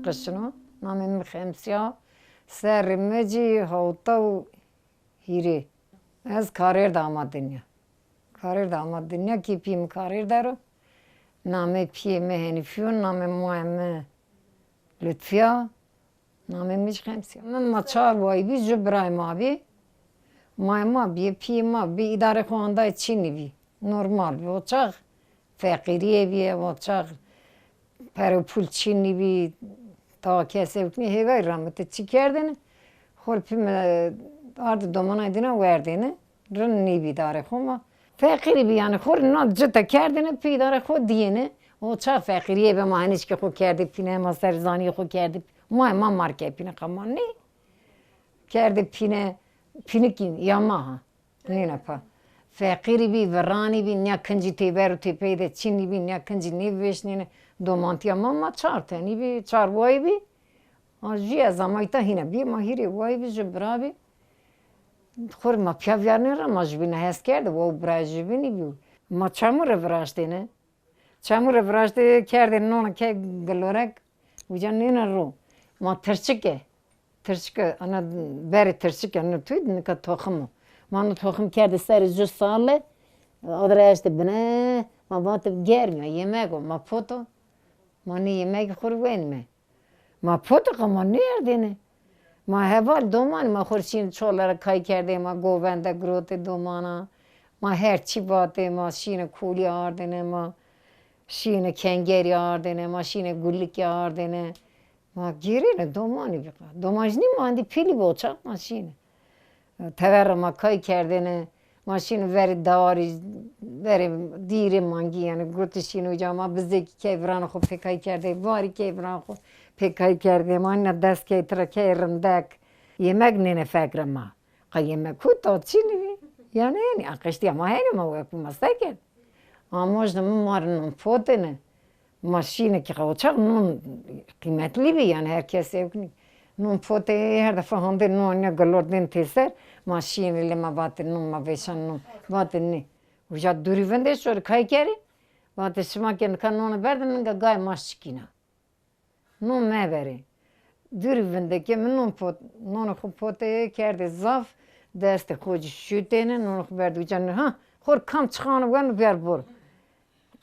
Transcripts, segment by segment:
قشنو نامم خمسیا سر مجی هوتا و هیره از کاریر داماد دنیا کاریر داماد دنیا کی پیم کاریر دارو نامه پیم هنفیون نامه مهمه لطفیا نامه میش خمسیا من ما چار وای بی جبرای ما بی ما بی پیم ما بی اداره خوانده چینی بی نرمال بی و چاق فقیریه بیه و چاق پر پول چینی بی تا کسی بکنی هیوای رامته چی کردنه خور پیم آرد دومانای دینا وردینه رن نیبی داره خوما فقیری بی یعنی خور نا جتا کردنه پی داره خود دینه و چه فقیریه به ما هنیش که خود کرده پینه ما سرزانی خود کرده ما مارکه پینه قمان نی کرده پینه کین یا ما ها نینه پا فقیری بی ورانی بی نیا کنجی تیبر و تیپیده چینی بی نیا کنجی نیویش نینه دومانتی ما چار تنی بی چار وای بی آجی از امایتا هینه بی ما هیری وای بی جبرا بی خور ما پیاویار نیرم ما جبینه هست کرده و برای جبینی بیو ما چمور وراشته نه چمور وراشته کرده نونه که گلورک وجا نینه رو ما ترچکه انا بری ترچکه انا توید نکه توخمو ما نو توخم کرده سر جو ساله آدرشته بنه ما باتب گرمه یمگو ما پوتو ما نی یمگ خور وینمه ما پوتو ما نیردینه ما هوال دومان ما خورشین چولر کای کرده ما گوونده گروت دومانا ما هر چی باته ما شین کولی آردنه ما شین کنگری آردنه ما شین گولیکی آردنه ما گیرینه دومانی بقا دومانجنی ما اندی پیلی بوچاق ماشینه تور ما کای کردنه ماشین وری داری وری دیر مانگی یعنی گروتشین و ما بزدی که بران خو فکای کرده واری که بران خو فکای کرده ما نه دست که تر که رندک yemek nene فکر ما yemek کو تا چی نمی یعنی اقشتی ما هنی ما وقتی مسکن آموز نم مارن فوتنه ماشینه که قوچاق نون قیمتلی بی یعنی هر کسی کنی نون فوته هر دفعه هنده نون یا گلوردن تیسر ماشینه لما بات نون ما بشن نون بات نی وجا دوری ونده شور کای کری بات شما که نکن نون بردن نگه گای ماشکینا نون میبره دوری ونده که من نون خوب پوته کرده زاف دست خود شوتینه نون خوب برد وجا ها خور کم چخانه ون بر بر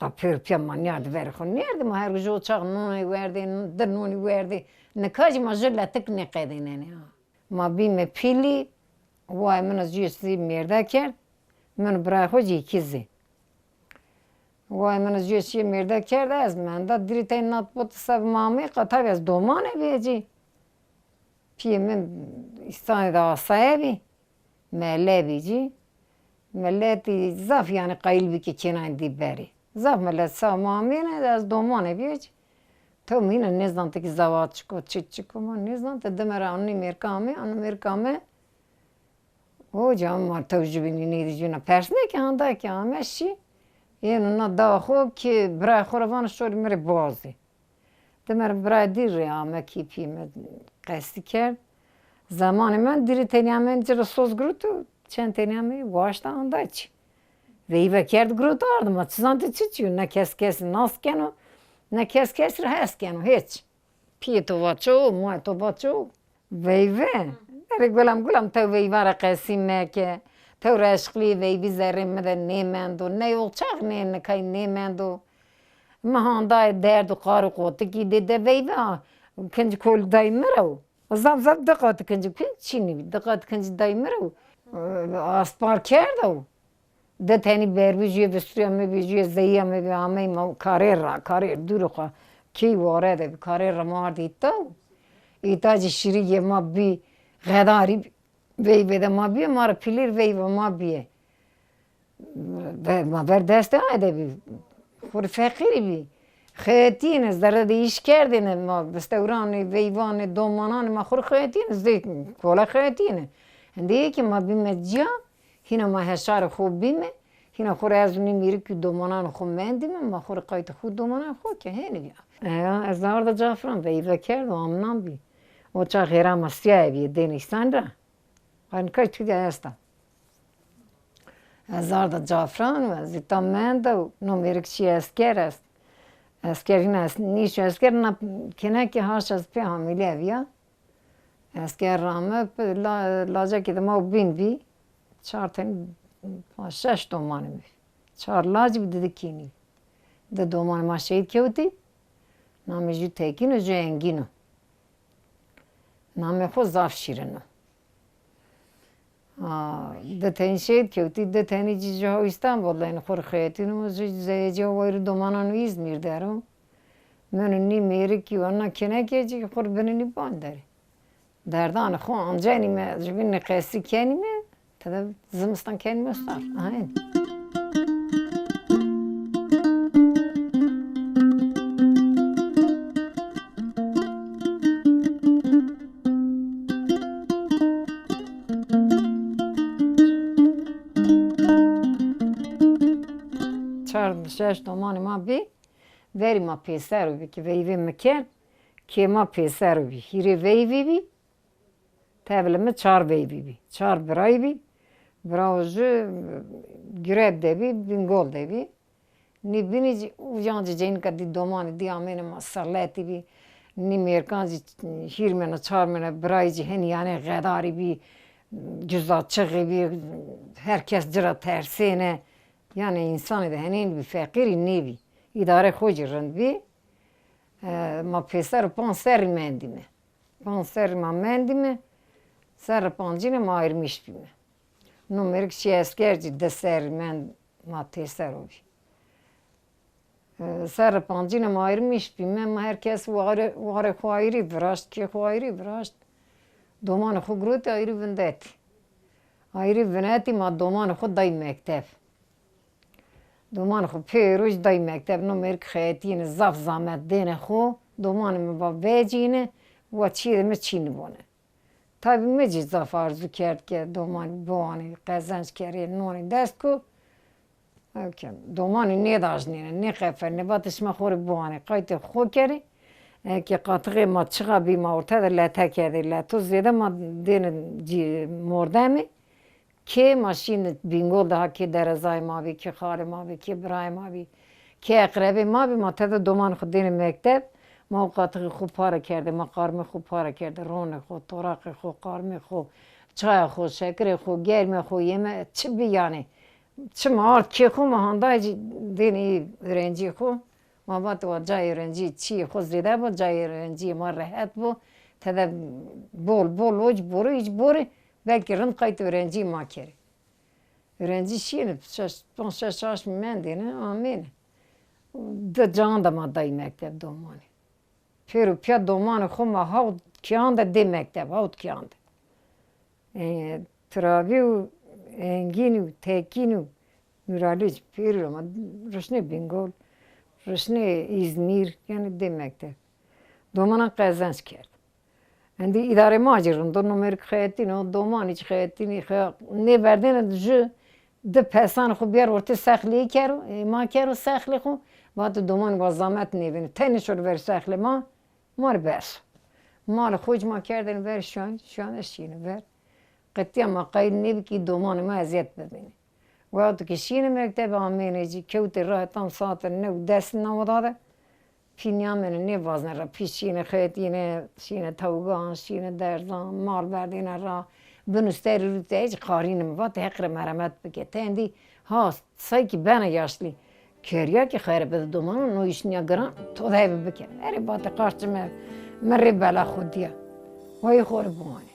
قپیر پیا من یاد بر خون نیرد ما هر جو چاق نونی ورده در نونی ورده نکاج ما جل تک نقدینه نه ما بیم پیلی وای من از جوسی مرده کرد من برای خودی کیزی وای من از جوسی مرده کرد از من داد دریته نات بود سب مامی قطعی از دومانه بیجی پی من استان دا سایبی مله بیجی مله تی زاف یعنی قایل بی که چنان دی بری زاف مله سا مامینه از دومانه بیجی تو مینه نزدان که زواد چکو چیچکو من نزدان تا دمر آنی مرکامه او جام ما توجبینی نیدی جونا پرسنه که هنده که همشی یه نه داخو که برای خوروان شوری مره بازی دمر برای دیر ریامه کی پیمه قصدی کرد زمان من دیری تنیامه جرا سوز گروتو چند تنیامه واشتا هنده چی ویوه کرد گروتو آردم چیزانتی چیو نه کس ناس کنو نه کس رو هست کنو هیچ پی تو باچو موی تو باچو ویوه اره گلم تو ویوه را قسیمه که تو رشقلی ویوی زره مده نیمندو نه یولچاق نه کای نیمندو مهاندای درد و قار و قوتی که دیده ویوه کنج کل دای مرو زم دقات کنج چی نبید دقات کنج دای مرو آسپار کرده ده تانی بیرویجی بسری می بیجی زیه می بی آمی ما کاریر دور خوا کی واره ده کاریر مارد ایتا جی شیری ما بی غداری وی بده ما بیه ما را پیلیر وی و ما بیه ما بر دسته آیده بی خور فقیری بی خیتین از درد ایش کردینه ما بستوران ویوان دومانان ما خور خیتین زیت کولا خیتینه هنده که ما بیمه جا هینا ما هشار خوب بیمه هینا خور از اونی میره که دومانان خوب مندیمه ما خور قایت خود دومانان خوب که هینه بیا از نارد جافران ویوه کرد و آمنان بی و چا غیرام سیاه بی دینیستان را خانکای توی هستم از نارد جافران و زیتا منده و نمیرک چی اسکر است اسکرین است نیش اسکر نه کنه که هاش از پی حامله ویا اسکر رامه لاجه که ما بین بی 4 تا 6 دومانه می 4 لاج بی دکینی ده دومان ما شهید کهوتی نامه جو تکینو جو انگینو نامه خود زاف شیرنو ده تین شهید کهوتی ده تینی جیجه ها استانبول این خور خیتینو زیجه ها ویر دومانانو İzmir دارم منو نی میری که وانا کنه که جی خور بنینی بان داری دردان خو آنجانی می جبین نقصی کنی می تدا زمستان کنی مستار آهن شش دومان ما بی وری ما پیسر رو بی که ویوی مکن که ما پیسر رو بی هیری ویوی بی تبله می 4 ویوی بی 4 برای بی براوزو گرب ده بی بینگول ده بی نی بینی اوجانجی جین کدی دومان دی آمین ما سرلتی بی نی میرکانجی هیر منو 4 منو برای جی هنی یعنی غداری بی cüzdat çığı bir herkes cıra tersine yani insanı da henin bir fakiri nevi idare hocaran bir ma pesar panser mendime panser ma mendime sar pancine ma ayırmış bir numerik şey askerci deser men ma teser obi sar pancine ma ayırmış bir ma herkes vare khoayri brast ki khoayri brast دومان خو گروت آیری وندتی آیری وندتی ما دومان خود دای مکتب دومان خو پیروش دای مکتب نو مرک خیتین زف زامت دین خو دومان می با وجینه و چیه می چین بونه تابی میجی زف آرزو کرد که دومان بوانی قزنج کردی نونی دست کو دومانی نداشت نه خفر نباتش ما خوری بوانی قایت خو کردی که قاطقه ما چقا بی ما ارتد لطه کرده لطو زیده ما دین مردمه که ماشین بینگول ده که درزای ما بی که خار ما بی که برای ما بی که اقربه ما بی ما تده دومان خود دین مکتب ما قاطقه خوب پاره کرده ما قارمه خوب پاره کرده رونه خود طرق خود قارمه خود چای خود شکر خود گرمه خود یمه چه بیانه چه مارد که خود ما هندای دینی رنجی خود ما با تو جای رنجی چی خود زیده بود جای رنجی ما راحت بود تدا بول اوج بوری بلکه رند قایت رنجی ما کردی رنجی شینه 5-6 میمندی نه آمینه ده جان ده ما دای مکتب دومانی پیرو پیا دومان خو ما هاود کیانده دی مکتب هاود کیانده تراوی و انگینی و تکینی و نورالیج پیرو ما رشنه بینگول رشنه İzmir yani demekte. Domana kazanç kerdi. Endi idare macirun do numerik xeyetini o doman hiç xeyetini ne verdin ju de pesan xu biar orta saxli kero ma kero saxli xu bat doman vazamet nevin teni şur ver saxli ma mar bes. Mal xuj ma kerdin ver şan eşini ver. Qatiya ma qayd nev ki doman ma aziyet bebini. وقت که شین مکتب آمینه جی کهوت راه تام ساعت نه دست نموداده پینیا من نه وزن را پیشین خیتینه شین توگان شین درزان مال بردین را بنوستر رو تیج قارین مواد حقر مرمت بگه تندی هاست سعی کی بنا yaşlı کریا که خیر بده دومان نویش نیا گران تو ده بکن اری بات قارچ مر بلا خودیا وای خور بوانه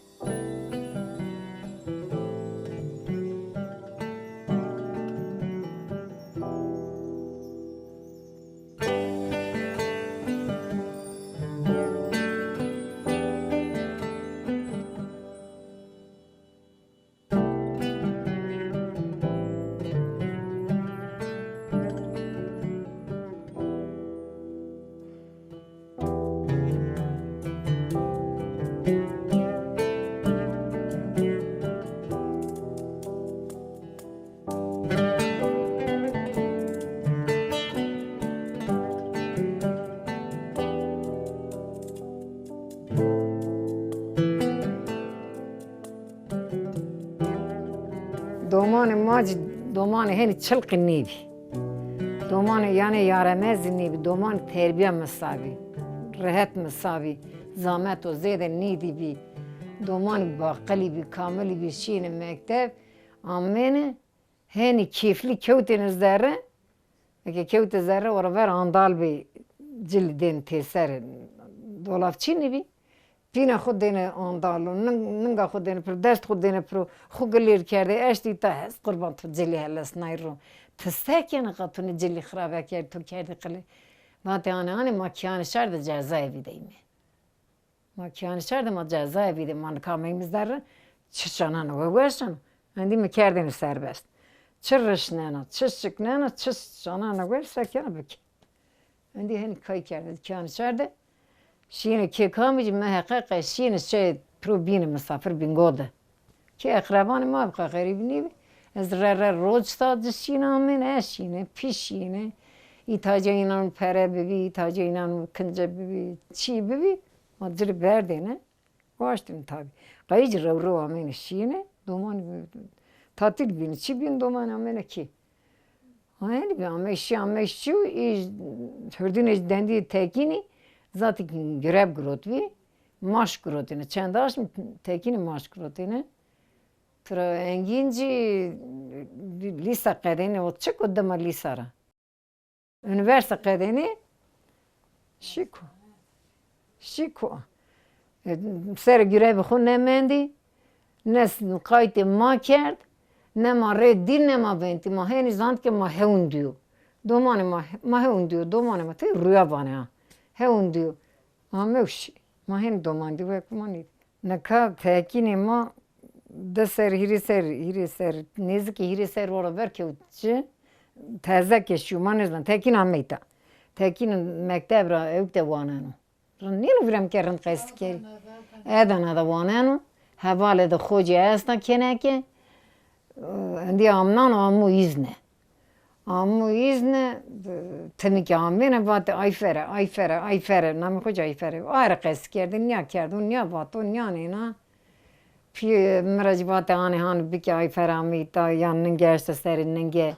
دومان ماج دومان هنی چلق نیبی Doman yani yaramazini bir doman terbiye mesavi. Rahat mesavi. Zahmet o zede nidi bir. Doman bakali bir kamili bir şeyin mektep. Amene hani keyifli kevteniz zerre. Peki kevte zerre oraya ver andal bir cildin teser. Dolapçı ne bir. Pina خود دینه آندالو ننگا خود دینه پر دست خود دینه پر خوگلیر کرده اشتی تا هست قربان تو جلی هلس نایرو تستاکینا قطونی جلی خرابه کرد تو کردی قلی ما تیانه ماکیان شرد جزای بیدیم ماکیان شرد ما جزای بیدیم من کامیمیز داره چشانانو و وشانو اندی میکردیم سربست چرش نه چشک نه چشانانو و سکینا بکی اندی هنی کای کرده کیان شرده Şimdi ki kamışı mehakka şimdi şey probine misafir bingoda. Ki akrabanı mı abka garibini az rara roz sadece şimdi amen şimdi pişine İtaca inan pere bebi İtaca inan kınca bebi çi bebi madri berdene baştım tabi. Kayıcı ravro amen şimdi doman tatil bini çi bin doman amen ki. Hayır bir ameşi hırdın dendi tekini zaten görev grotvi, maaş grotine, çendaş mı tekini maaş grotine. Tıra enginci lisa kadeni o çık odama lisara. Üniversite kadeni şiko. Ser görevi xo nemendi, nes kayte ma kerd, ne ma reddi ne ma venti, ma heni zant ki ma heun diyor. Domane ma heun diyor, domane ma te rüya bana ha. Heun diyor. Ama uş, mahen doman diyor kumani. Naka tekini ma deser hiri ser nezik hiri ser orada ver ki uçu taze keşiyor manezlan tekin ameyta. Tekin mektebra evde vanano. Niye vrem kerem kayskeri? Eden da vanano. Havale de hoca asna keneke. Andi amnan amu izne. Amu izne tabii ki amene vat ayfere nam hoca ayfere ara keskerdin ya kerdin ya vaton yani na pi meracivat ane han bir ki ayfere amita yanın gerse serinin ge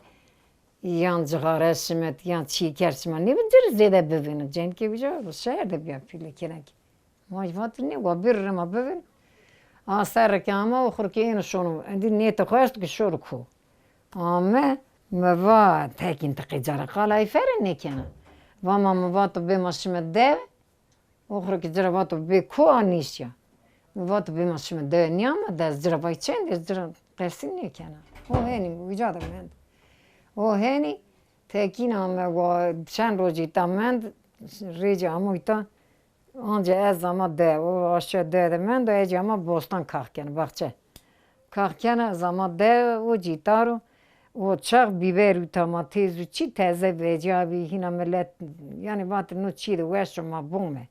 yan cigara şimet yan çiğ kerşime ne bilir zede bevin cen ki bica şehirde bir yapıyla kenek macivat ne var bir rema bevin asar kama okur ki en şunu andi ne takhast ki şorku ama موا تاكين تقيجارة قال أي فرن نكنا وما مباتو بمشم الدواء أخرى كجرا باتو بكو أنيشيا مباتو بمشم الدواء نياما داز جرا بايتشين داز جرا قرسين نكنا هو هني وجادا مند هو هني تاكين أما وشان روجي تامند ريجي أمويتا أنجا از أما ده واشيا ده مند ويجي أما بوستان كاخكنا باخچه كاخكنا زما ده وجيتارو o çak biber domates uçi taze vecabi hina millet yani vat no çiğde veşma bume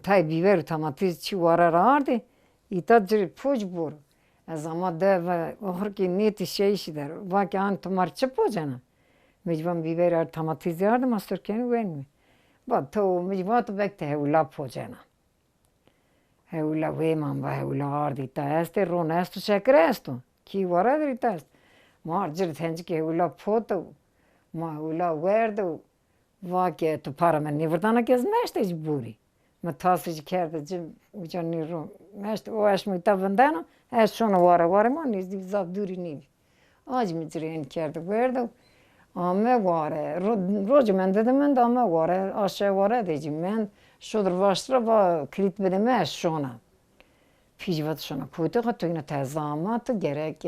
tay biber domates çi varar ardı itacır pojbur ama da ohur ki neti şey işler vakan tomar çapojana mecban biber domates yardım asırken venmi bak to mecbat bekte hevla pojana hevla veman va hevla ardı ta este ronesto şekresto ki varar itas Marcır tenci ki ula foto, ma ula verdo, vake tu para men nivrdana kez meşte buri. Ma tasıcı kerde cim ucan niru meşte o aş mı tavandano, aş şuna vare ma nizdi zab duri niv. Aj mi ciren kerde verdo, ama vare, roc men dedim men de ama vare, aşağı vare diyeceğim men, şudur vaştra va kilit bedeme aş şuna. Pijvat şuna kuytu katı yine tezamatı gerek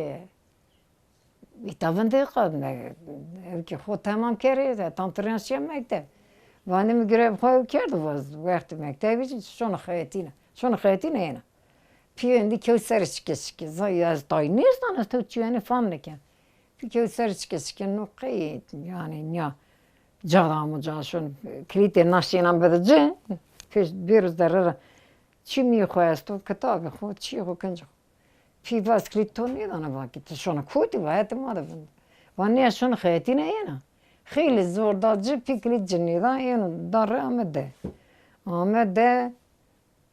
İtabında kadın ki xo tamam kerê tantriyasiya mektep. Vanê min girev xwe kerd wextê mektebê şona xeyetîne yena. Pîyendî kew ser şike ez tay nêstan ez tev çiyanê fam nekin. Pî kew ser şike no qeyt yani ya cadamı caşon kilîtê naşînan bedici pêş bêrûz derre çimî xwe ez to kitabê xwe çî xwe kinca Pîvaz klitonê dana vakit şona kûtî vayet mada vanê şona xeyetîne yena. Xêlî zor dacı pî cinî da ên darre amede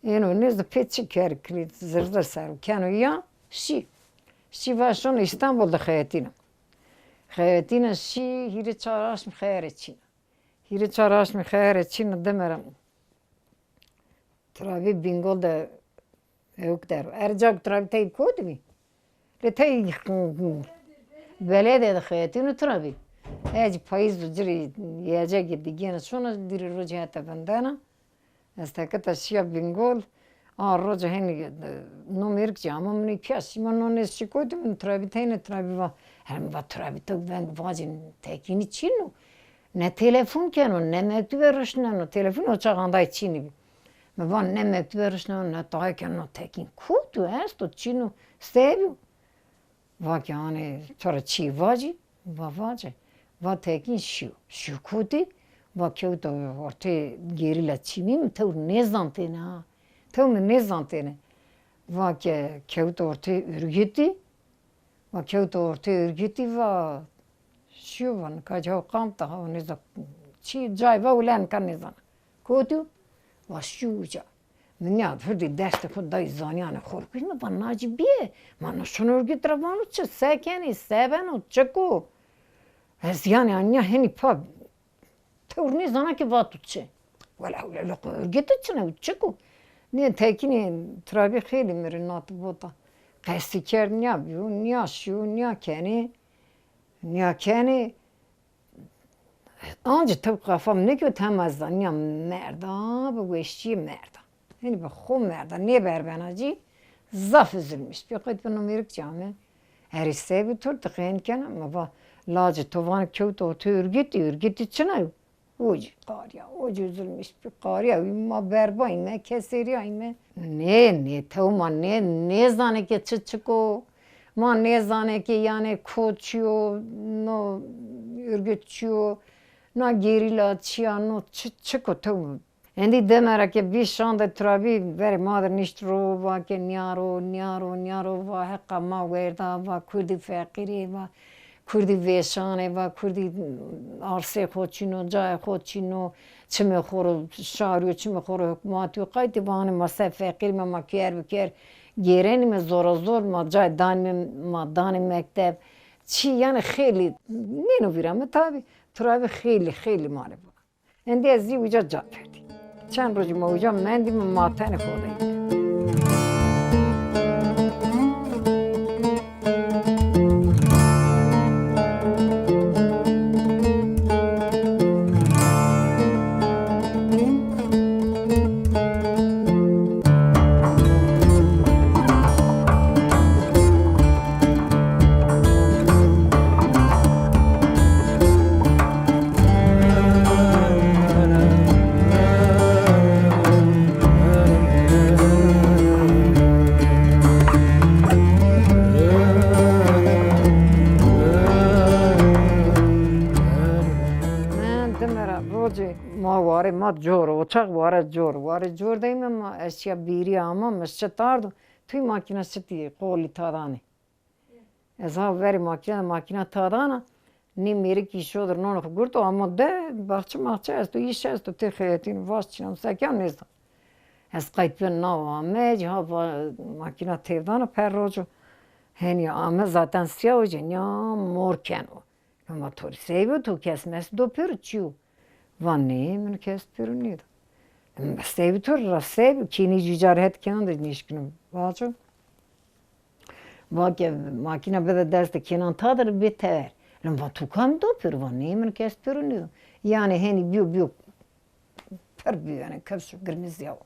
ên nêz pêçî ker kilit zirdir ser keno ya şî va şona İstanbul'da xeyetîne. خیاطین شی هیچ چارش میخوره چین هیچ چارش میخوره چین دمرم ترابی بینگول ده yok der ercak trabi teyip koydu mu letey belediye de hayatını trabi payız ciri yiyecek gibi gene sonra diri roca hatta bandana estakata şia bingol roca hani numerik cama mı piyas man ne şey koydum trabi teyne trabi var hem va trabi tok ben vacin tekini çinu ne telefon kenu ne mektup verişnen telefon uçağında çini ma van ne mektup verişnen ne tayken no tekin kutu esto çinu seviyor va yani sonra çi vaci va vaci va tekin şu kutu va kyoto orta gerila çimim tavur ne zantene ha tavur ne zantene va ke kyoto orta örgütü va kyoto orta örgütü va şu van kaçao kamta ha ne zak çi cay va ulan kan ne zan kutu va şuca Mnya hırdı derste kudayı zanyanı korkuş mu bana nacibiye bana şunu örgüt ravanı çı sekeni seven o çeko ez yani anne hani pa tevni zana ki vatut çı valla öyle örgüt çına çeko ne tekini trabi kheli meri natı bota kestiker ne yapıyor ne şu ne keni anca tabi kafam ne ki temizden ya merda bu eşçi merda yani bu xom merda ne berbenacı zaf üzülmüş bir kayıt bunu merik cami her ise bir tur tıkayınken ama bu lacı tovan köyde otu örgüt içine ucu qarya ucu üzülmüş bir qarya ma berbayım keseriyim ne tavma ne zane ki çıçıko ma ne zane ki yani koçuyor no örgütçüyor na gerila çiano çıçıko tavma Endi demera ki bir şanda trabi veri madır niştro va ki nyaro va hekka ma verda va kurdi fakiri va kurdi veşane va kurdi arse koçino cay koçino çime xoru şariyo çime xoru hükümatiyo kaydı vani masa fakir ma kier gereni mi zor ma cay dani mektep çi yani xeli ne noviram tabi trabi xeli mali bu endi az uca cevap verdi چند روز موجا مندیم ماتن خودیم ware jor deyim ama eşya biri ama mesçe tardı tüy makinesi diye koli tadane ezha veri makine tadana ni meri kişodur non gurto ama de bahçe esto iş esto te hayatin vasçınam sakyan nezda ez kayıtpen navame ha makine tevdana perrocu hani ama zaten siyah hoca ya morken o ama tori seviyor tu kesmez do perçu vanne men kes perunido seviyor seviyor kini cicaret kenan da nişkünüm vaço vake makine bede derste kenan tadır biter lan va tu kam do per vanne men kes perunido yani hani biyo per yani kapsu kırmızı ya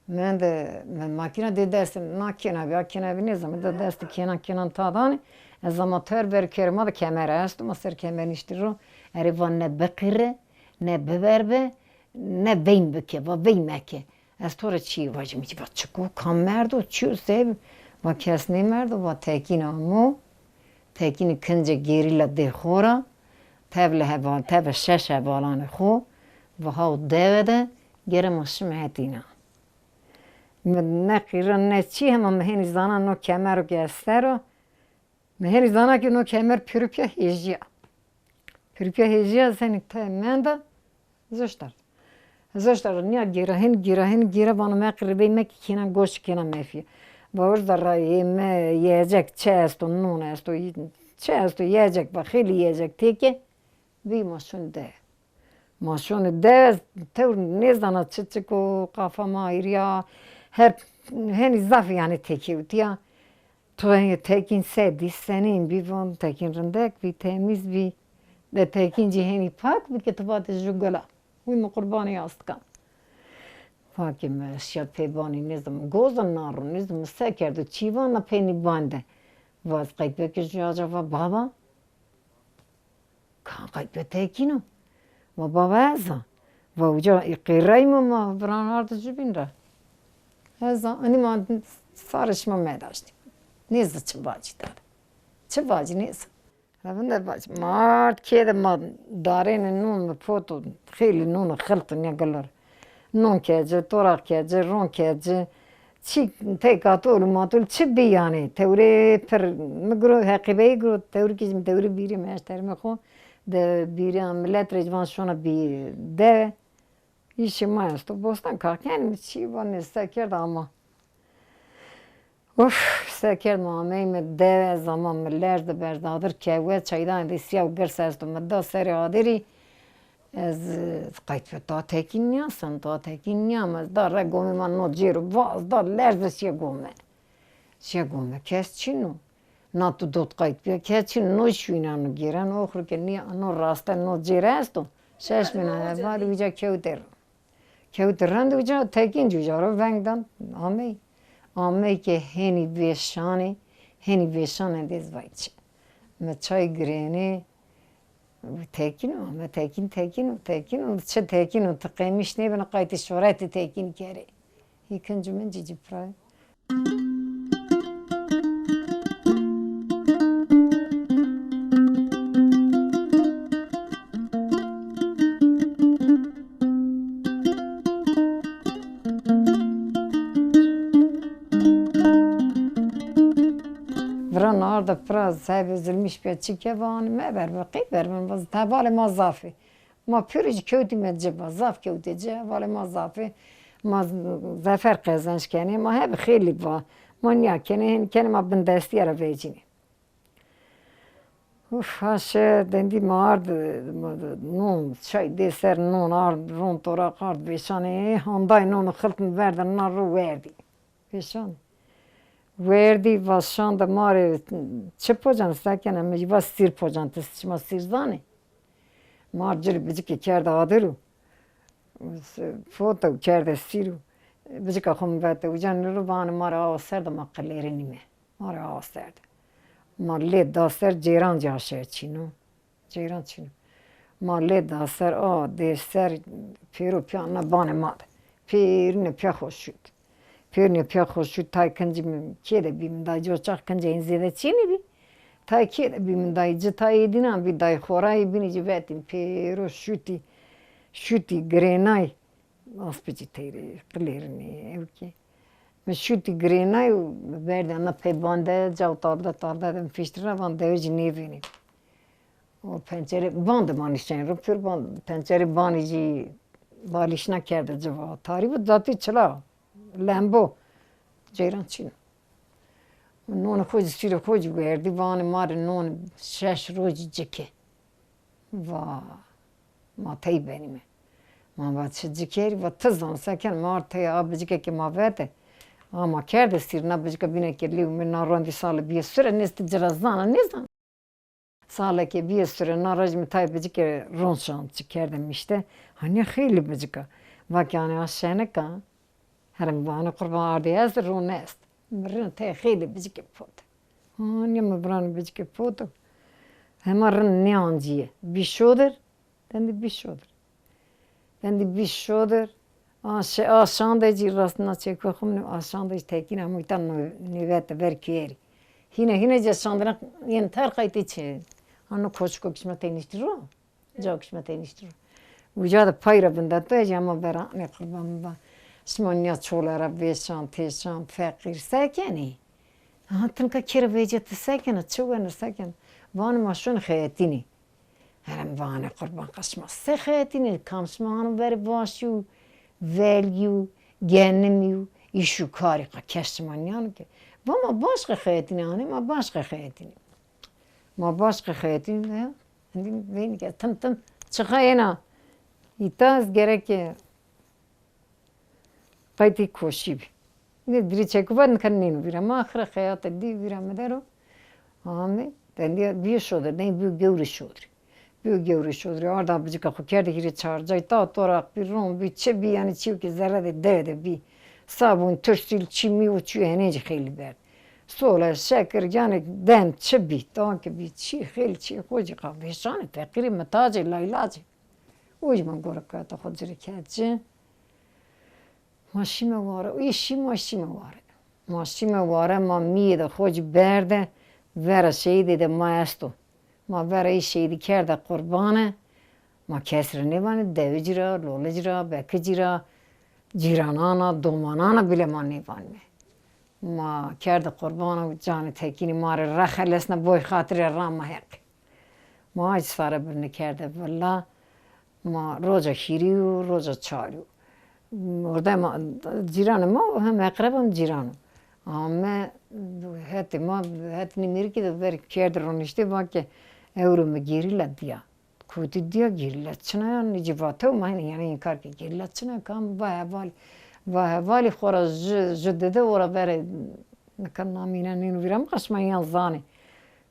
men de makine de dersim nakine ne zaman da derste kenan tadan zamatör ver kerma da kemer است masır kemer iştiro erivan ne bekire ne beverbe ne veyn beke va veymeke az tora çi vacım hiç va çıku kamerdo çür sev va kesne merdo va tekini kınca gerilla de xora tevle şeş havalan xo va ha devede geremaşım hetina ne kiran ne çi hem mehni zana no kemer gestero mehni zana ki no kemer pürüpya hejia seni temenda zashtar niya girahin bana mekribe mek kina goş kina mefi bağır da yeme yiyecek çe esto nun esto Çe est yiyecek bak, hili yiyecek teki. Bir maşun de. Maşunu de, tevr ne zana çıçık o kafama ayrıya. Heni zaf yani teki utiya. Tekin sedi senin bir von tekin rındek bir temiz bir de tekin ciheni pak bir ketubat jugala. Uy kurbani astka. Fakim şiyat pebani nizam gozan narun nizam sekerdu çivana peni bande. Vaz kayıp ki acaba baba. Kan kayıp tekino. Ma baba eza. Va uca iqirayım ama bran ardı cübinra. Eza anima sarışma medaştı. Neyse çıbacı dar. Çıbacı neyse. Ravında bacı. Mart kede ma darene nun foto xeli nun xaltın ya galar. Nun kece, torak kece, ron kece. Çi tek atol matul çi bi yani. Tevre per migro hakibeyi gro tevre kizim tevre biri meşterme xo. De biri millet rejvan şona bir de. İşi mayasto bostan kalken çi var seker ama. Uf, seker mameyme de zaman miller de berdadır kewe çaydan de siyav gersestum da seri aderi ez kayıt ta tekin ya san ta tekin ya mas da regome man no giro vaz da lerde siya gome kes çinu natu dot kayıt kes çinu no şuinanu giren okhru ke ni no rasta no giresto şeş mina var uca kevter randu uca tekin jujaro vengdan amey Ama ki heni beşane dezvayçı. Me çay greni tekin o, me tekin o, çe tekin o tıkaymış ne bana kayıt şöhreti tekin kere. İkinci men cici pray. Vran arda praz sahibi zilmiş bir çike vani me ver ben vaz tabale mazafi. Ma pürüc kötü medceba zaf kötüce vale mazafi. Ma zafer kazanç kene ma hep xeyli va. Manya kene ma bin desti ara vecini. Uf haşe dendi ma ard non çay deser non ard ron tora ard beşane handay non xıltın verden narru verdi. Beşane. Verdi vaşan da mare çıpocan sakin ama vas sir pocan tısma sirzane. Marcır bici kerda adırı. Foto kerda siru. Bici kahım vete ucan nurban mara aser da makallerini mi. Mara aser. Marle daser ceran caşer çino. Ceran çino. Marle daser a deser pero piana bane mad. Pirne pya hoşut. Pürne pya hoşu tay kanci kede bim da joçak kanci enzede çini bi tay kede bim da cı tay edina bi day xoray binici vetin pero şuti grenay aspeci teyre klerni evki me şuti grenay verden na pebande javtabda dem fiştira van devci nevini o pencere band manişen rupur band pencere banici balişna kerde ceva tarihi zati çala Lambo, ceyran çino. Non xoci sira xoci verdi, vani mare non şeş roji cike. Va, ma tey benime. Ma vat cikeri va tızdan saken ma artaya abicike ki ma vete. Ama kerde sir na bicike bine ki liu min narandi sale bir süre nesti cirazana nizan. Sale ki bir süre narajmi tay bicike ronşan çıkerdim işte. Hani xeyli bicike. Va yani aşağına ka. Herem bana kurban ardiyaz ronest. Mırın te xeyli bizike pot. Hani mi bran bizike pot. Hemarın ne anciye. Bişodur. Dendi bişodur. Dendi bişodur. Aşağında cirasına çekvaxım aşağında tekin amuytan nivete verkiyeri. Hine ceşandına yen ter kayti çe. Anı koçko kişme teniştiro. Jav kişme teniştiro. Ucada payra bunda da ama bera ne kurban ba. Smanya çolara beşan teşan fakir sekeni. Hatın ka kere vecet sekeni çuven sekeni. Van maşun xeyetini. Herem van kurban kaçmaz. Se xeyetini kamsmanı ver başu value genemiu işu karika kesmanyan ki. Vama başka xeyetini hani ma başka xeyetini. ما باش خیاطی نه وین که تم چخه نه ایتاز گره قایتی کوشی بی نه دری چکو بعد نکنین بیرم ما آخر خیاط دی بیرم مدارو آمه دنیا بیو شده نه بیو گوری شده آردم بچه که خو کرده هیچ چارجای تا توراق بیرون بی چه بی یعنی چیو که ذره ده بی صابون ترسیل چی میو چی هنیج خیلی برد سوله شکر یعنی دم چه بی تا که بی چی خیلی چی خوشی قابلشانه تقریبا متاجه لایلاجه اوج من گوره که تا خود جری کردجه ماشین واره ایشی ماشین واره ما میده خوش برده وره شهیدی ده ما استو ما وره ای شهیدی کرده قربانه ما کسر نیوانه دوی جرا لوله جرا بکه جرا جیرانانا دومانانا بله ما نیوانه ما کرده قربانه جان تکینی ما را رخلسنه بای خاطر رام محق ما هیچ سفاره برنه کرده والله ما روزا خیری و روزا چاریو orada ma ciranım ma hem akrabam ciranım. Ama heti ma heti nimirki de ver kerdron işte bak ki evrumu geriler diye. Kuti diye geriler. Çına yani civatı mı yani inkar ki geriler çına kam vali xora jddede ora ver ne kan namine ninu viram kaşmayan zani.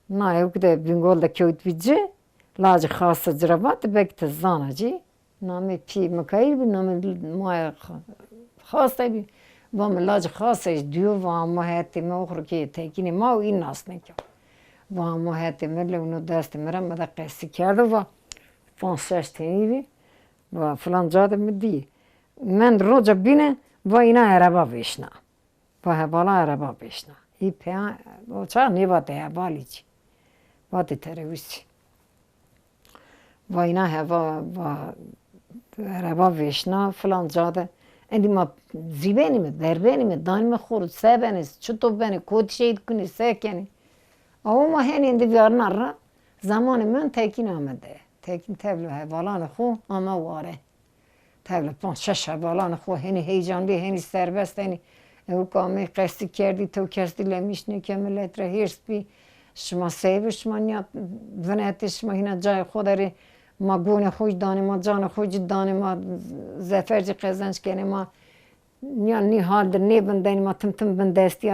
Na ev de bingol da köyt bici lacı khasa cirabat bekte zanaci. نامی پی مکایل بی نامی ماه خاصه بی و ملاج خاصه دیو و ماهیتی مخور که تکینی ما و این ناس نکرد و ماهیتی مله اونو دست مرم مده قصی کرده و فانسش تینی بی و فلان جاده میدی من روزا بینه و اینا عربا بیشنا و هبالا عربا بیشنا ای پیان و چه نیباته هبالی چی باته ترویسی و اینا هوا و عربا ویشنا فلان جاده اندی ما زیبانی می بربانی می دانی می خورد سه بنیست چطور بانی کود شید کنی سه کنی او ما هنی اندی بیارنا را زمان من تکین آمده تکین تبلو حوالان خو اما واره تبلو 5-6 حوالان خو هنی هیجان بی هنی سربست هنی او کامی قصدی کردی تو کسدی لمیشنی که ملت را هیرست بی شما سیبه شما نیاد ونهتی شما هینا جای خود داری ما گونه خوش دانه ما جان خوش دانه ما زفرج قزنش کنه ما نی حال در نی بندنی ما تم بندستی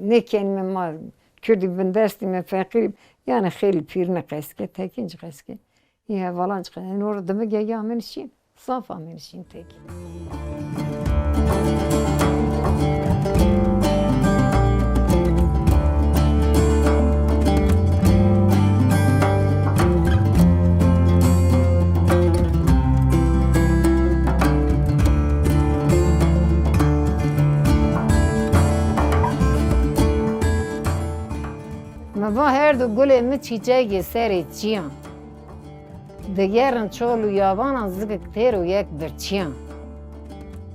نه کنیم ما کردی بندستی ما فقیر یعنی خیلی پیر نقصه تکینج قصه یه والانج قصه نور دمگه یا منشین صاف منشین تکی ما هر دو گل می چیچه سری چیان دیگران چولو یابان از زکتر و یک برچیان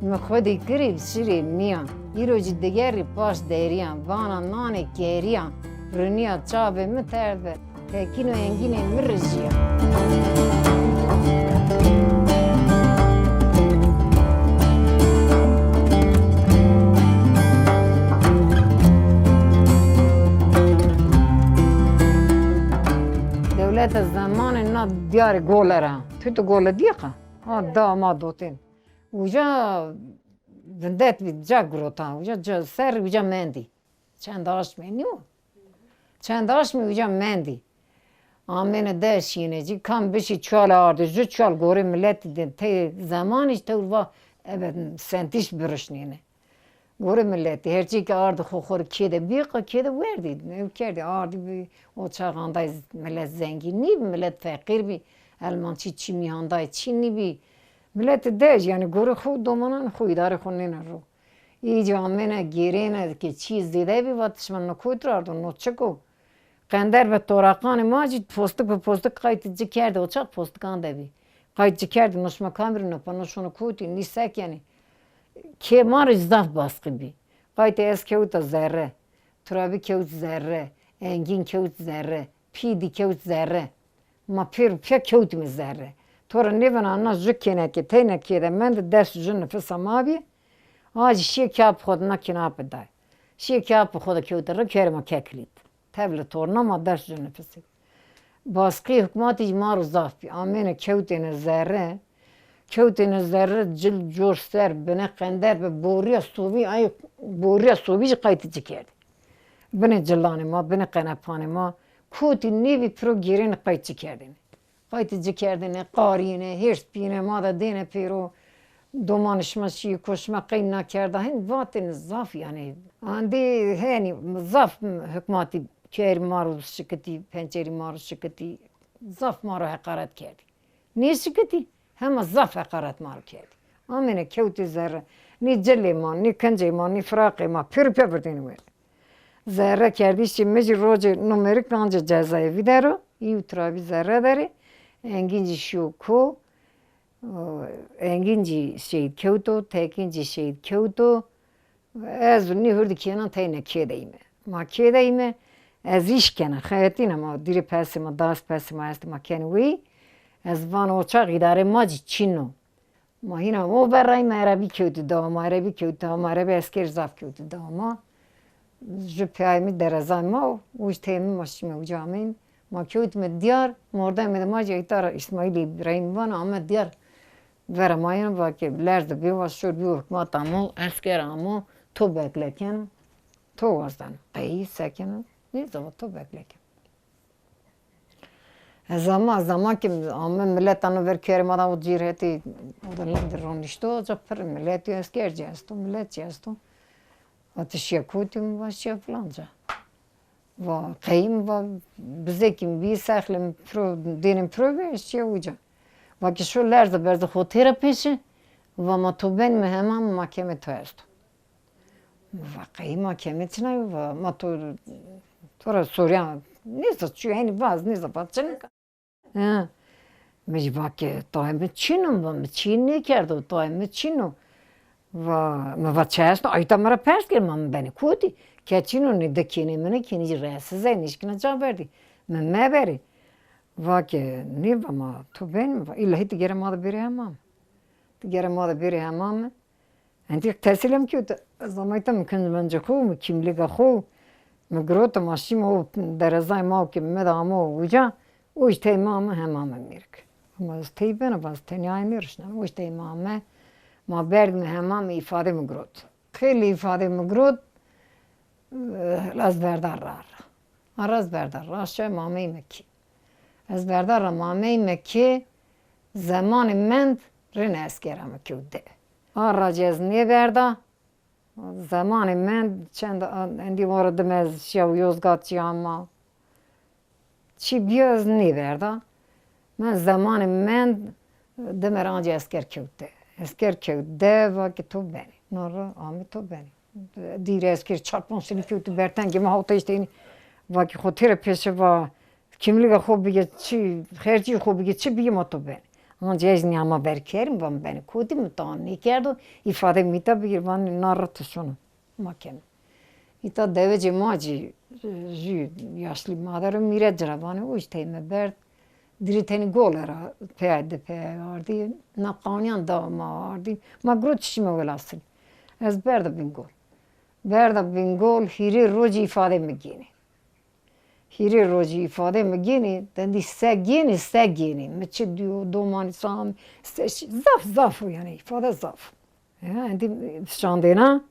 می خودی کری شری میان ایروج دیگری پاش دیریان وانا نان کیریان رنیا چابه می ترده تکین و انگین مرجیان دولت زمان نه دیار گولره تو گول دیقه داما دوتین اوجا دندت بی جا گروتا اوجا سر اوجا مندی چنداش منیو چنداش می اوجا مندی آمین داشینه جی کم بشی چال آرده جو چال گوره ملت دین تی زمانش تو و سنتیش برشنینه گوره ملتی هرچی که آرد خور کیده بیقا کیده وردید نه کردی آردی بی او چاقاندای ملت زنگینی بی ملت فقیر بی المانچی چی میهاندای چی نی بی ملت دش یعنی گوره خود دومانان خویدار خونین رو ای جامعه گیرینه که چیز دیده بی واتش من نکوید رو آردو نوچکو قندر به طورقان ما جید پوستک به پوستک قایت جی کرده او چاق پوستکان ده بی قایت جی کرده نشمکان بری نپانوشونو کوتی نیسک یعنی که ما رو زاف باسقی بی قایت از کهوت ذره ترابی کهوت ذره انگین کهوت ذره پیدی کهوت ذره ما پیا کهوت می ذره تو رو نیون آنا جکنه که تینه که ده من ده درس جن نفس ما بی آج شی کاب خود نکنه بدای شی کاب خود کهوت رو کرما ککلید تبل تورنا ما درس جن نفسی baskı hükümeti mar zaf bi. Amene kevtene zerre. Kevtene zerre cil jorser bene kender ve boruya sobi ay boruya sobi qaytıcı kerdi. Bene cillane ma bene qenapane ma koti nevi pro girin qaytıcı kerdin. Qaytıcı kerdine qarine hirs bine ma da dene pero domanışması koşma kayna kerda hin vatin zaf yani. Andi hani zaf hükümeti keri maruz şikati penceri maruz şikati zaf maru hakaret kerdi. Ne şikati? Hem zaf hakaret maru kerdi. Amene kevti zerre ni celle ma ni kence ma ni frak ma pür pürdeni ver. Zerre kerdi şimdi roje numerik anca cezaevi dero. İyi trabi zerre deri. Enginci şuku enginci şey kevto tekinci şey kevto. Ez ni hurdi kenan tayne kedeyme. Ma kedeyme ez iş kena hayatina ma dire pesima das pesima est ma kenwi ez van oçak idare maci çino. Ma hina o beray merabi kevto da ma arabi kevto ma arabi asker zaf kevto da ma je paymi derazan ma o temi maşime ucamin ma kevto me diyar morda me ma jaytar İsmail İbrahim van ama diyar vera mayan va ke lerde bi va şur bi hükümet ama asker ama to bekleken to vazdan ay sakin ne zaman to bekleken zaman ki ama millet anı ver kermada o cirheti o da landır ronişto capır millet asker cesto millet cesto ateş yakutum va şey falanca va kayım va bize kim bir saklim pro denim pro ve şey uca va ki şu lerde berze hoterapisi va ma to ben mi hemen mahkeme toyasto va kayım mahkemesine va ma to tora soryan ne satıyor hani bazı ne zapatçın ha mecbur ki toyme çinum va çin ne kerdo toyme çinu va çesto ay tamara pers gelmem beni kudi keçinu ne de kenimine kenici rahatsız nişkine cevap verdi me beri va ki ne va ma to ben va illa hiç geremada biri hamam geremada biri hamam انتي تسلم كيوت زمايتا ممكن منجخو مكملي خو مقروط ماشي مو درزاي ماو كم مدامو وجا وش تي ماما همام ميرك ما استي بنا بس تنيا ميرشنا وش تي ماما ما برد همام ifade مقروط خیلی ifade مقروط از بردار راز بردار راش مامی مکی از بردار مامی مکی زمان مند رن اسکرام کیوده Aracız ne verda? Zamanı men çend endi vardım ez şav Yozgatçı ama. Çi biraz ne verda? Men zamanı men demeranca esker kevde. Esker kevde va ki to beni. Nora ami to beni. Dire esker çarpon seni kevde berten ki mahota işte va ki hotere peşe va kimliğe hobiye çi herci hobiye çi bir moto beni. Anca ezni ama berkerim ben beni kudim tam ne kerdo ifade mita bir van narrasyonu mahkeme. İta deveci maci jü yaşlı madarım mire cerabane o işte me ber diriteni golera peyde peyardi na qaniyan da mardi magrut şime velasın. Ez berda bin gol. Berda bin gol hiri roji ifade megini. Hiri roji ifade megini dendi segini meçi diyor doman sam zaf yani ifade zaf. Yani şandena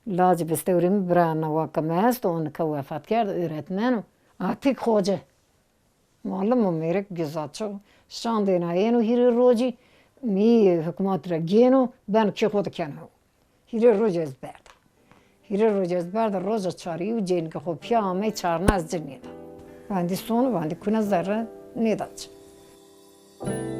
lacı bestevrim brana vakamest onu kavafat kerdi öğretmen atik hoca. Malum merek güzaço şandena yenu hiri roji mi hükümet regeno ben ki hoda kenho. Hiri roji ezberda. Hiri roji ezberda roja çari u jen ki hopya ame çarna az cenida. Bandi sonu bandi kuna zarra nedaç. Thank you.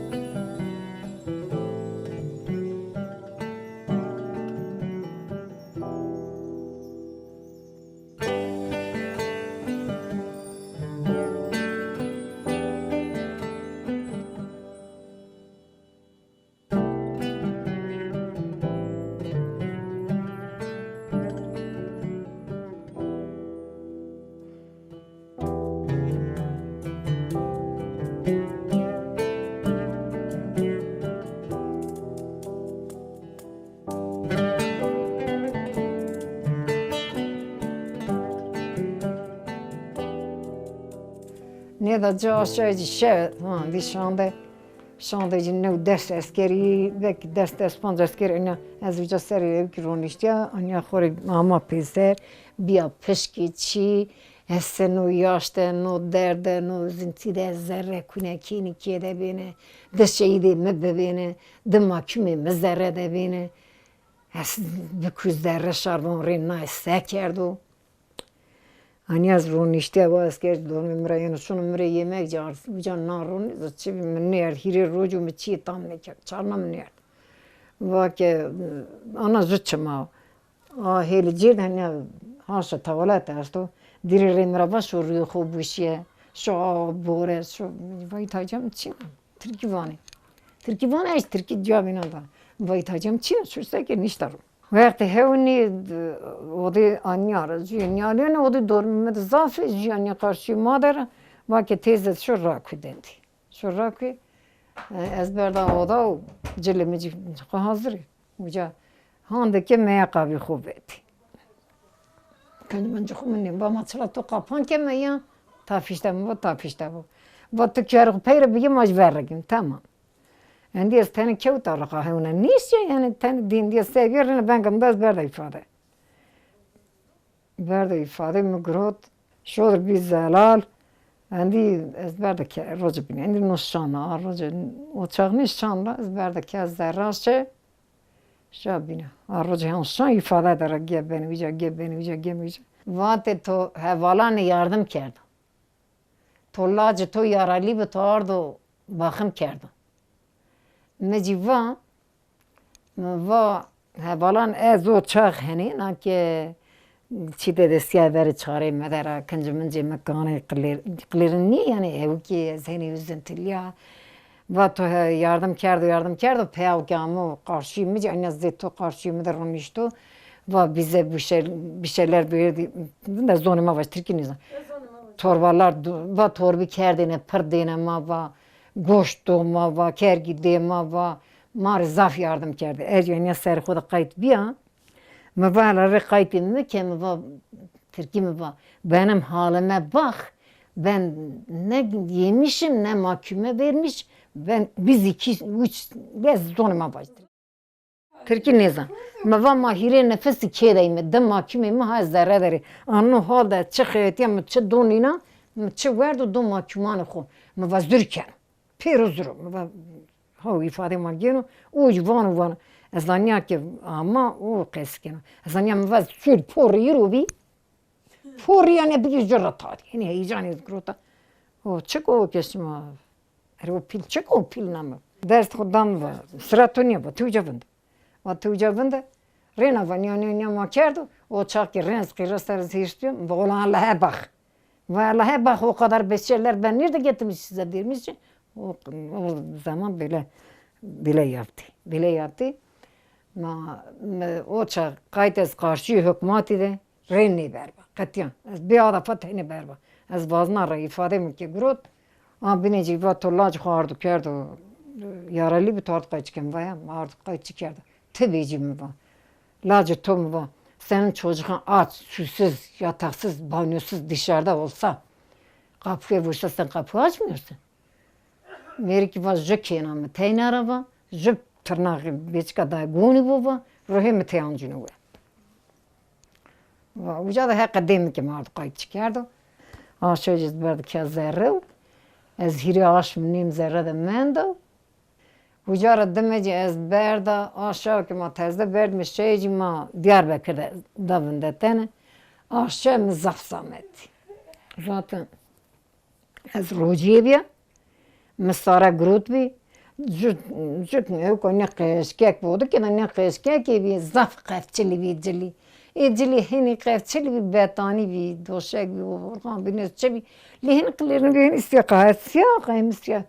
Ne da ca aşağıya şev, di şanda ne ders askeri, belki ders panz askeri, ne az uca seri ev ki roniştiya, anya xori ama peser, biya peşki çi, essen o yaşta, no derde, no zintide zerre kunekini kiye de beni, de şeyi de me bebeni, de mahkume me zerre de beni, es bir zerre şarbon rinna sekerdu. Hani az ronişte var asker doğum yani şunu mre yemek carsı bu can narun çi ne yer hire roju mu çi tam ne çarnam ne vake ana zıçma a hele cid hani haşa tavalat asto dirire mrava şoruyu khobuşye şo bore şo vay tacam çi Türkiye eş Türkiye cevabına da vay tacam çi şursa ki niştar وقتی هونی ودی آنیاره جیانی نه ودی دورمت زافه جیانی karşı مادر وقتی تیزت شو راکی دندی شو راکی از بردا oda cilimici hazır uca handaki meye kavi kuvveti kendimce kumenim ba maçla to kapan keme ya tafişte bu vatı kâr peyre bir majvergim tamam Endi ez tane kevta raka hevna nişe yani tane din diye seviyorum ben gamdaz berda ifade. Berda ifade mi grot şodur bir zelal endi ez berda ke roca bin endi nuşana roca o çağını şanla ez berda ke zerraşe şabine roca han şan ifade der gebeni vica vate to hevalane yardım kerdi. Tollacı to yarali be tardo bakım kerdi. مجیوا و هوالان از او چاق هنی نکه چی دستیار بره چاره مدارا کنج منجی مکانه قلیرنی یعنی او کی زنی وزنتلیا و تو yardım kerdi peyav kamu karşı mı yani zeto karşı mı da ronişto ve bize bir şeyler böyle de zonuma var Türkiye'nin torbalar ve torbi kerdine pırdine ma va goşt doğma va, kergi dema va, mar zaf yardım kerdi. Erjîyayeyî ser xuda kayıt biya, me va kayıt mi ki me va Türkiye mi va, benim halime bak, ben ne yemişim ne mahkume vermiş, biz bez zonuma başladık. Türkiye neza, me va mahire nefesi kedeyim, de mahkume mi ha zerre deri, anno halde çıkıyet ya mı çı donina, mı çı verdu do mahkumanı xo, me va zürken. Piruzuru, ha ifade magino, o jvanu zanya ki ama o keskino, zanya mvaz sür pori rubi, pori yani bir jratari, yani heyecanı grota, o çeko kesma, o pil çeko pil namı, ders kudam var, sıratonya var, tujavında, rena vanyanya makerdo, o çaki rens kırasar ziştiyor, volan Allah'a bak, ve Allah'a bak o kadar beşerler ben nerede getirmiş size dermişim. O zaman bile yaptı. O çağ kayıt karşı hükümeti de renni berba. Katiyan. Bir ada fatihini berba. Az vazna ifade mi ki grot. Bineci ve tollacı hardu kerdi. Yaralı bir tort kayıçken var ya. Hardu kayıçı kerdi. Tebeci mi var? Lacı to mu var? Senin çocuğun aç, susuz, yataksız, banyosuz dışarıda olsa kapıya vursa sen kapı açmıyorsun. Meriki var jekena mı teynara var, jep tırnağı beçka da goni bova, rohe mi teyancunu var. Uca da hep kademi ki mardı kayıt çıkardı. Aşağıcız berdi ki zerre, ez hiri aşmınim zerre de mendo. Uca da demeci ez berda aşağı ki ma tezde berdi şeyci ma Diyarbakır'da davında tane. Aşağı mı zafsametti. Zaten ez rojiye biya. Mısara grut bi, jut ne ko ne qeşkek bodu ki ne qeşkek bi zaf qefçili bi cili. Cili hini qefçili bi betani bi doşek bi organ bi nesçe bi. Lihin qlerini bi istiqahat siya.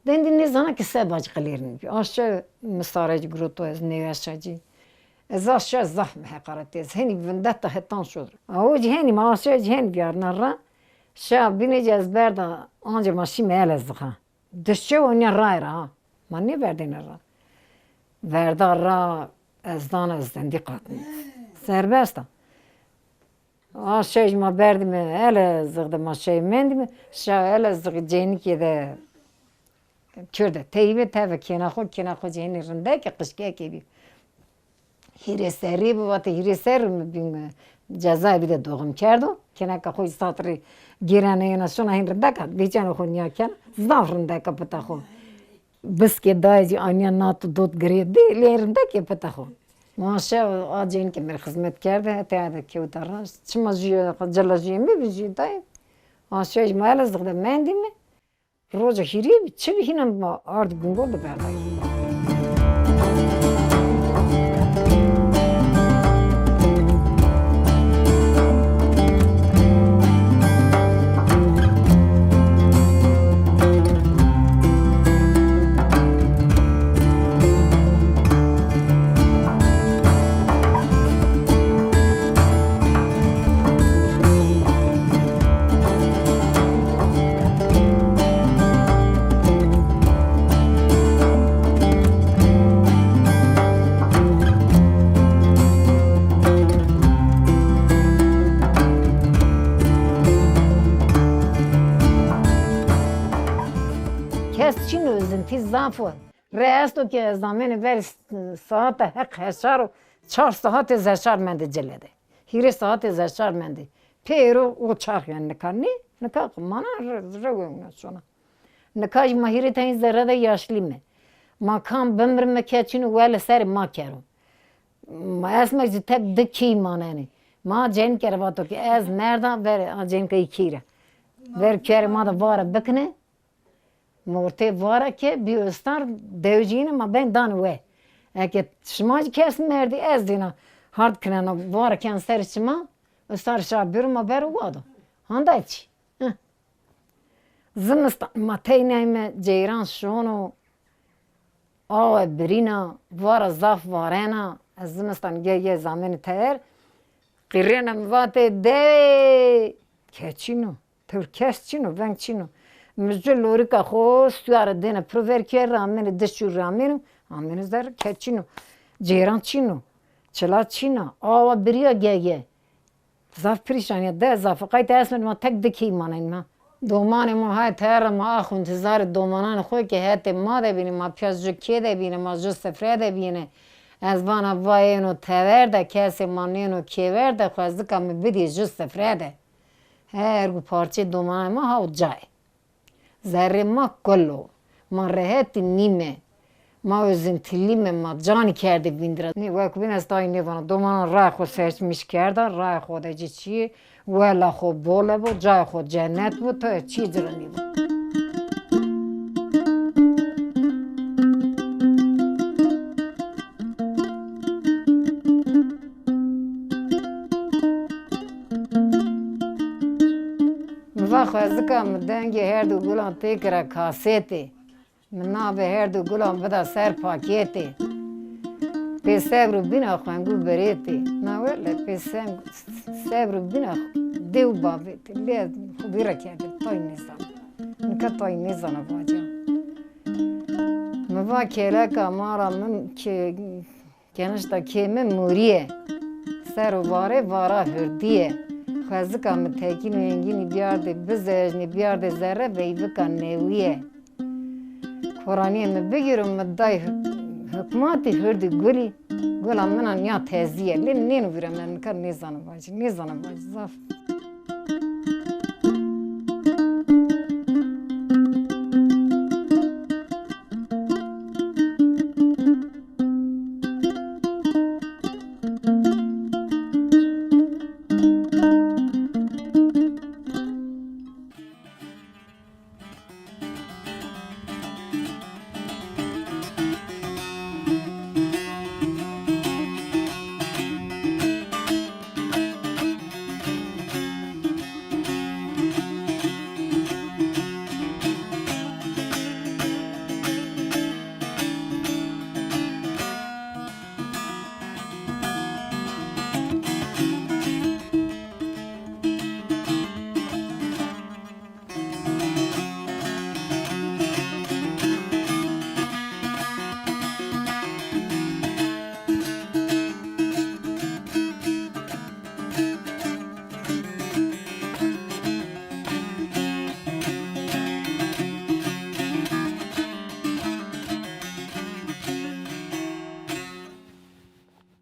Dendi ne zana ki sebaj qlerini bi. Aşağı mısara grutu ez ne aşağıcı. Ez aşağı zaf mehqarat ez hini vendetta hetan şodur. Avuci hini ma aşağı hini bi arnara. Şa bineceğiz berda anca maşi melez ha. Dışçı onya rayra ha. Man ne verdin ra? Verda ra ezdan ezden dikkat. Serbest. Şey ma berdim hele zıgdı ma şey mendim şa hele zıgı cenik yede kürde teybe teve kina xo ceni rinde ki kışke gibi hire seri bu vatı hire ser mi bin ceza bir de doğum kerdo kina ka xo satri girane yana şuna rinde ka biçan xo niyaken zaf rinde ka pata xo biske dayci anya natu dot gredi lerinde ki pata xo Maşa acın ki bir hizmet kerdi, teyade ki utarra. Çıma jiyo, calajiyo mi bir jiyo dayı. Aşağı icmayla zıgda mendi mi? Roca hiri, çivi hinem ardı gün oldu berdayı. Kesçin özünti zafı. Reasto ki zamanı ver saate hek heşar 4 saat zeşar mende celede. Hire saat zeşar mende. Pero o çark yani kanni. Ne kalk mana rövüne sonra. Ne kaj mahire tayin zerrede yaşlı mı? Makam bömrme keçini vel ser ma kero. Ma esmek tek dikki manani. Ma jen kervato ki ez nereden ver jen kay kire. Ver kere ma da vare bekne. Morte vara ki bir ıstar devciğine ma ben dan ve. Eke şmaj kes merdi ez dina hard knana vara ken ser şma ıstar şabir ma ber vado. Handa içi. Zimistan ma teyneyme ceyran şonu ave birina vara zaf varena zimistan ge zamani ter qirrena mvate de keçino Türkçino vengçino Müzül lorika xo stüara dene proverker ramene dışu ramene amene zer keçino ceyran çino çela çino ava biriya ge zaf prişaniye de zaf qayt esmen ma tek diki manen ma domanê ma hay ter ma axu intizarê domanan xwe ki hete ma de bîne ma piyaz ji kê de bîne ma ji sefrê de bîne ez vana vayêno tever de kesê manêno kêver de xwe zika me bidî ji sefrê de her gu parçê domanê ma haw cay zerrê ma kullo ma reheti nîme ma özintillîme ma canî kerde bîndira wek bin ez tayî nêvana domanan raya xwe seçmiş kerda raya xwe de cî çi wela xwe bole bû caya xwe cennet bû to çî ciranî bû xwe zika min dengê her du gulan tê kira kasetê min navê her du gulan bida ser pakêtê pê sebr bîna xwengû berêtê na wele pê sebr bîna dê û bavêtê lê xwe bîra kerde tayî nêzana nika tayî nêzana vaca min va kêleka mara min kenişta kê min mûriye ser û warê vara hirdîye Xwezika min tekîn û yengînî biyardê bizejnî biyardê zerre beyvika nêwiye Koraniyê min bigîrim min day hikmatê hirdî gulî gula min an ya teziye lê nênûvîre me nika nêzana bacî zaf